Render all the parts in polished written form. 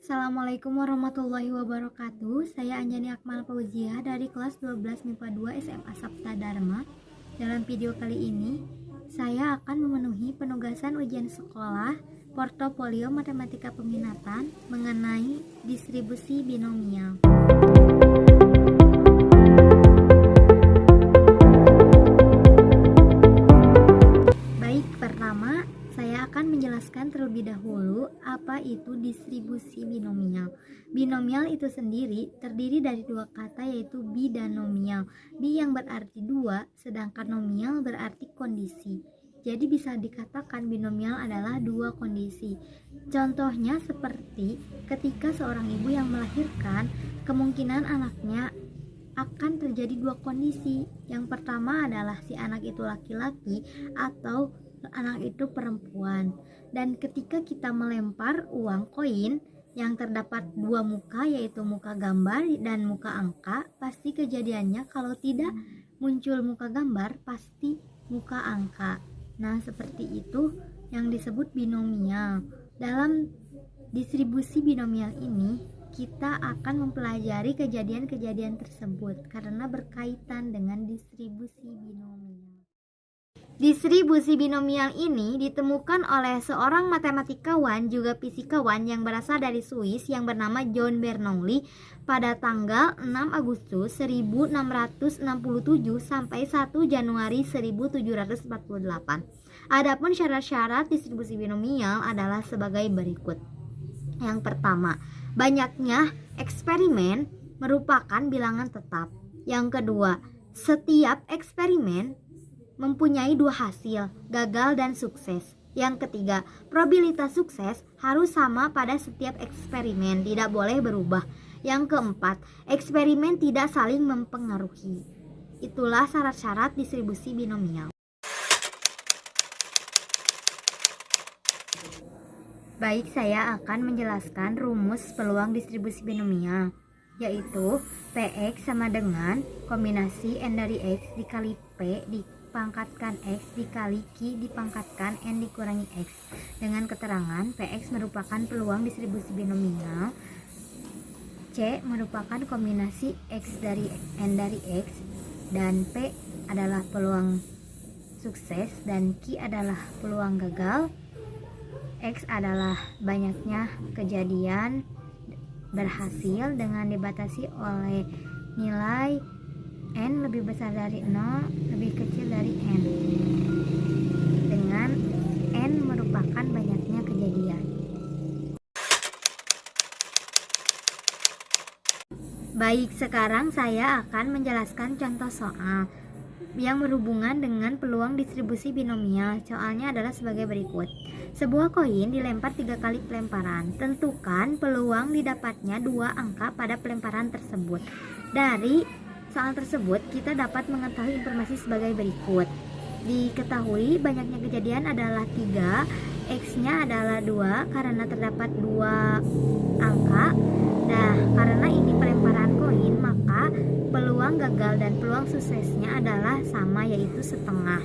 Assalamualaikum warahmatullahi wabarakatuh. Saya Anjani Akmal Fauziah dari kelas 12 MIPA 2 SMA Sapta Dharma. Dalam video kali ini, saya akan memenuhi penugasan ujian sekolah portofolio matematika peminatan mengenai distribusi binomial. Baik, pertama saya akan menjelaskan terlebih dahulu apa itu distribusi binomial. Binomial itu sendiri terdiri dari dua kata, yaitu bi dan nomial. Bi yang berarti dua, sedangkan nomial berarti kondisi. Jadi bisa dikatakan binomial adalah dua kondisi. Contohnya seperti ketika seorang ibu yang melahirkan, kemungkinan anaknya akan terjadi dua kondisi. Yang pertama adalah si anak itu laki-laki atau anak itu perempuan. Dan ketika kita melempar uang koin yang terdapat dua muka, yaitu muka gambar dan muka angka, pasti kejadiannya kalau tidak muncul muka gambar pasti muka angka. Nah, seperti itu yang disebut binomial. Dalam distribusi binomial ini kita akan mempelajari kejadian-kejadian tersebut karena berkaitan dengan distribusi binomial. Distribusi binomial ini ditemukan oleh seorang matematikawan juga fisikawan yang berasal dari Swiss yang bernama John Bernoulli pada tanggal 6 Agustus 1667 sampai 1 Januari 1748. Adapun syarat-syarat distribusi binomial adalah sebagai berikut. Yang pertama, banyaknya eksperimen merupakan bilangan tetap. Yang kedua, setiap eksperimen mempunyai dua hasil, gagal dan sukses. Yang ketiga, probabilitas sukses harus sama pada setiap eksperimen, tidak boleh berubah. Yang keempat, eksperimen tidak saling mempengaruhi. Itulah syarat-syarat distribusi binomial. Baik, saya akan menjelaskan rumus peluang distribusi binomial, yaitu Px sama dengan kombinasi n dari x dikali p dipangkatkan x dikali q dipangkatkan n dikurangi x, dengan keterangan Px merupakan peluang distribusi binomial, C merupakan kombinasi x dari n dari x, dan P adalah peluang sukses dan Q adalah peluang gagal. X adalah banyaknya kejadian berhasil dengan dibatasi oleh nilai n lebih besar dari 0 lebih kecil dari n, dengan n merupakan banyaknya kejadian. Baik, sekarang saya akan menjelaskan contoh soal yang berhubungan dengan peluang distribusi binomial. Soalnya adalah sebagai berikut. Sebuah koin dilempar 3 kali pelemparan. Tentukan peluang didapatnya 2 angka pada pelemparan tersebut. Dari soal tersebut kita dapat mengetahui informasi sebagai berikut. Diketahui banyaknya kejadian adalah 3, X-nya adalah 2 karena terdapat 2 angka. Nah, karena ini pelemparan koin, maka peluang gagal dan peluang suksesnya adalah sama, yaitu setengah.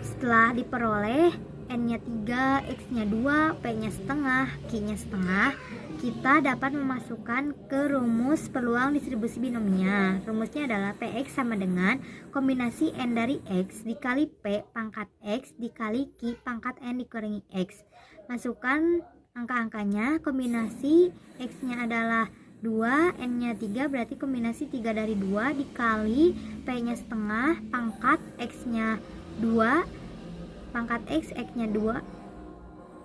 Setelah diperoleh n-nya 3, x-nya 2, p-nya setengah, q-nya setengah, kita dapat memasukkan ke rumus peluang distribusi binomial. Rumusnya adalah Px sama dengan kombinasi n dari x dikali p pangkat x dikali q pangkat n dikurangi x. Masukkan angka-angkanya. Kombinasi x-nya adalah 2, n-nya 3, berarti kombinasi 3 dari 2 dikali p-nya setengah pangkat x-nya 2 pangkat x-nya 2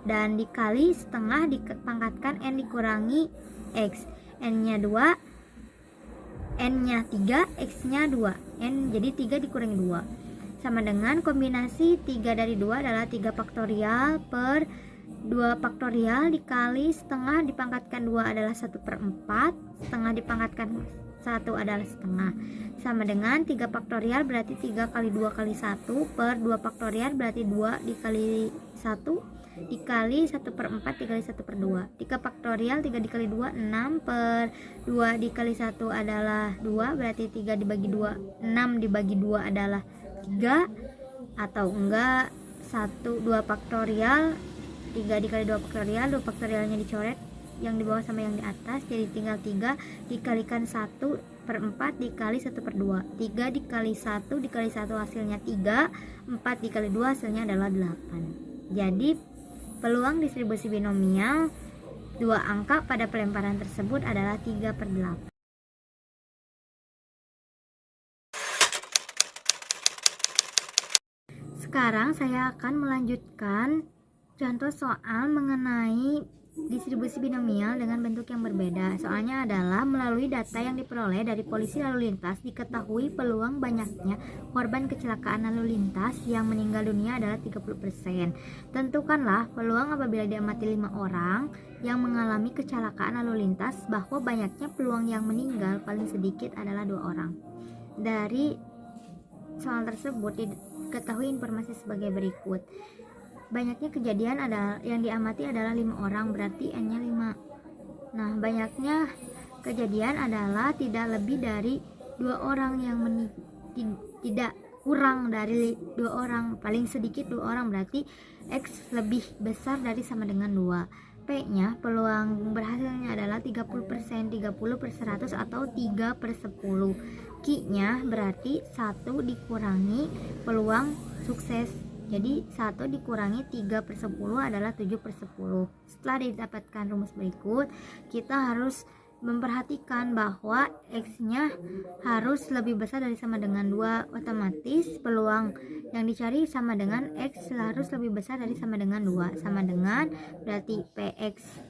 dan dikali setengah dipangkatkan n dikurangi x, n-nya 2, n-nya 3, x-nya 2, n jadi 3 dikurangi 2 sama dengan kombinasi 3 dari 2 adalah 3 faktorial per 2 faktorial dikali setengah dipangkatkan 2 adalah 1/4, setengah dipangkatkan 1 adalah setengah, sama dengan 3 faktorial berarti 3 kali 2 kali 1 per 2 faktorial berarti 2 dikali 1 dikali 1/4 dikali 1/2. 3 faktorial 3 dikali 2 6 per 2 dikali 1 adalah 2, berarti 3 dibagi 2 6 dibagi 2 adalah 3, atau enggak 2 faktorial 3 dikali 2 faktorial, 2 faktorialnya dicoret yang di bawah sama yang di atas, jadi tinggal 3 dikalikan 1/4 dikali 1/2. 3 dikali 1 dikali 1 hasilnya 3, 4 dikali 2 hasilnya adalah 8. Jadi peluang distribusi binomial dua angka pada pelemparan tersebut adalah 3/8. Sekarang saya akan melanjutkan contoh soal mengenai distribusi binomial dengan bentuk yang berbeda. Soalnya adalah melalui data yang diperoleh dari polisi lalu lintas diketahui peluang banyaknya korban kecelakaan lalu lintas yang meninggal dunia adalah 30%. Tentukanlah peluang apabila diamati 5 orang yang mengalami kecelakaan lalu lintas bahwa banyaknya peluang yang meninggal paling sedikit adalah 2 orang. Dari soal tersebut diketahui informasi sebagai berikut. Banyaknya kejadian yang diamati adalah 5 orang, berarti N-nya 5. Nah, banyaknya kejadian adalah tidak lebih dari 2 orang yang tidak kurang dari 2 orang, paling sedikit 2 orang, berarti X lebih besar dari sama dengan 2. P-nya peluang berhasilnya adalah 30%, 30/100 atau 3/10. Q-nya berarti 1 dikurangi peluang sukses. Jadi 1 dikurangi 3/10 adalah 7/10. Setelah didapatkan rumus berikut, kita harus memperhatikan bahwa X-nya harus lebih besar dari sama dengan 2. Otomatis peluang yang dicari sama dengan X harus lebih besar dari sama dengan 2. Sama dengan berarti PX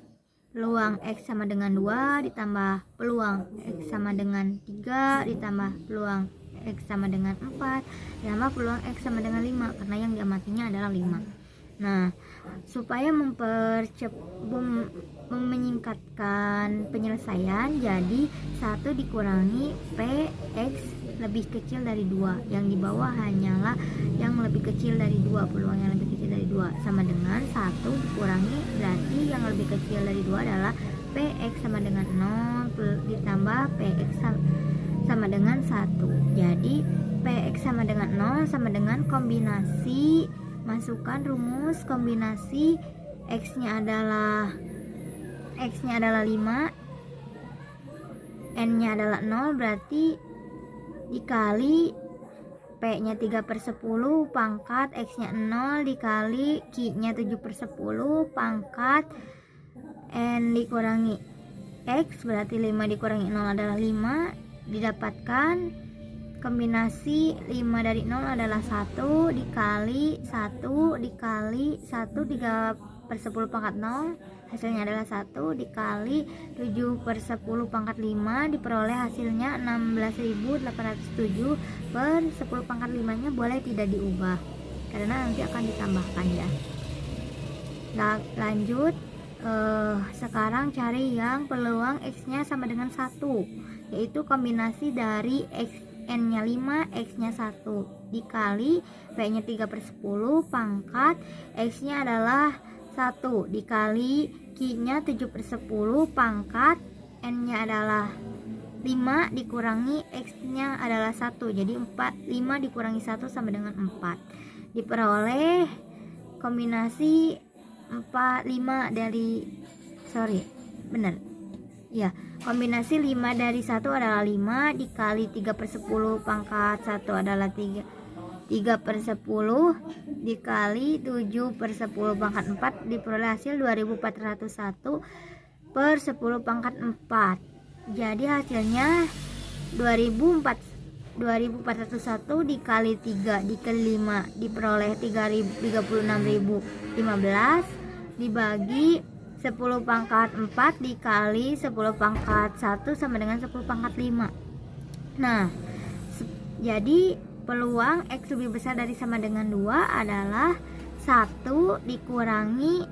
peluang X sama dengan 2 ditambah peluang X sama dengan 3 ditambah peluang X sama dengan 4 ditambah peluang X sama dengan 5 karena yang diamatinya adalah 5. Nah, supaya menyingkatkan penyelesaian, jadi 1 dikurangi PX lebih kecil dari 2, yang di bawah hanyalah yang lebih kecil dari 2, peluang yang lebih kecil dari 2, sama dengan 1 dikurangi berarti yang lebih kecil dari 2 adalah PX sama dengan 0 ditambah PX sama dengan 1. Jadi PX sama dengan 0 sama dengan kombinasi, masukkan rumus kombinasi X-nya adalah 5, N-nya adalah 0, berarti dikali P-nya 3/10 pangkat X-nya 0 dikali Q-nya 7/10 pangkat N dikurangi X, berarti 5 dikurangi 0 adalah 5. Didapatkan kombinasi 5 dari 0 adalah 1 dikali 1 dikali 1 3/10 pangkat 0, hasilnya adalah 1 dikali 7/10 pangkat 5, diperoleh hasilnya 16.807 per 10 pangkat 5 nya boleh tidak diubah karena nanti akan ditambahkan ya. Nah, lanjut sekarang cari yang peluang X nya sama dengan 1, yaitu kombinasi dari N nya 5, X nya 1 dikali P nya 3/10 pangkat X nya adalah 1 dikali Q nya 7/10 pangkat N nya adalah 5 dikurangi X nya adalah 1, jadi 5 dikurangi 1 sama dengan 4. Diperoleh kombinasi kombinasi 5 dari 1 adalah 5 dikali 3/10 pangkat 1 adalah 3/10 dikali 7/10 pangkat 4, diperoleh hasil 2401 per 10 pangkat 4. Jadi hasilnya 2401 dikali 3 dikali 5 diperoleh 36.015 dibagi 10 pangkat 4 dikali 10 pangkat 1 sama dengan 10 pangkat 5. Nah, jadi peluang X lebih besar dari sama dengan 2 adalah 1 dikurangi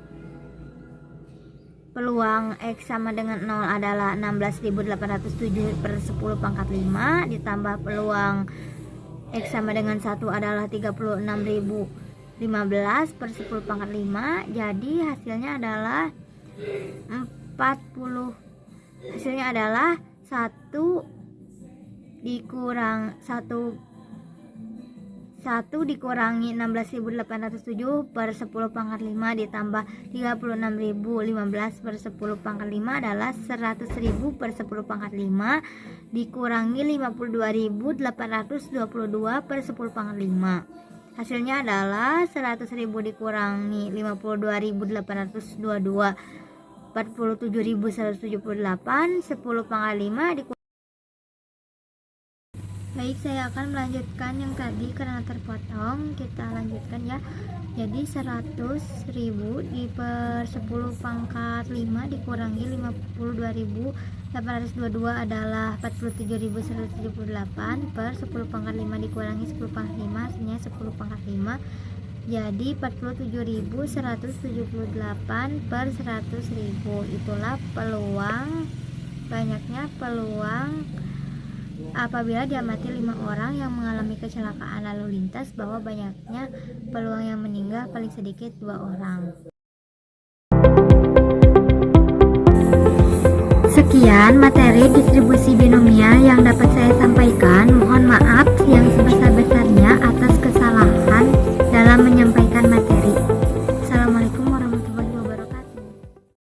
peluang X sama dengan 0 adalah 16.807 per 10 pangkat 5 ditambah peluang X sama dengan 1 adalah 36.015 per 10 pangkat 5. Jadi hasilnya adalah 1 dikurang 1 1 dikurangi 16.807 per 10 pangkat 5 ditambah 36.015 per 10 pangkat 5 adalah 100.000 per 10 pangkat 5 dikurangi 52.822 per 10 pangkat 5. Hasilnya adalah 100.000 dikurangi 52.822 47.178, 10 pangkat 5 dikurangi. Baik, saya akan melanjutkan yang tadi karena terpotong. Kita lanjutkan ya. Jadi 100.000 per 10 pangkat 5 dikurangi 52.822 adalah 47.178 per 10 pangkat 5 dikurangi 10 pangkat 5, hasilnya 10 pangkat 5. Jadi 47.178 per 100.000. Itulah banyaknya peluang apabila diamati 5 orang yang mengalami kecelakaan lalu lintas, bahwa banyaknya peluang yang meninggal paling sedikit 2 orang. Sekian materi distribusi binomial yang dapat saya sampaikan. Mohon maaf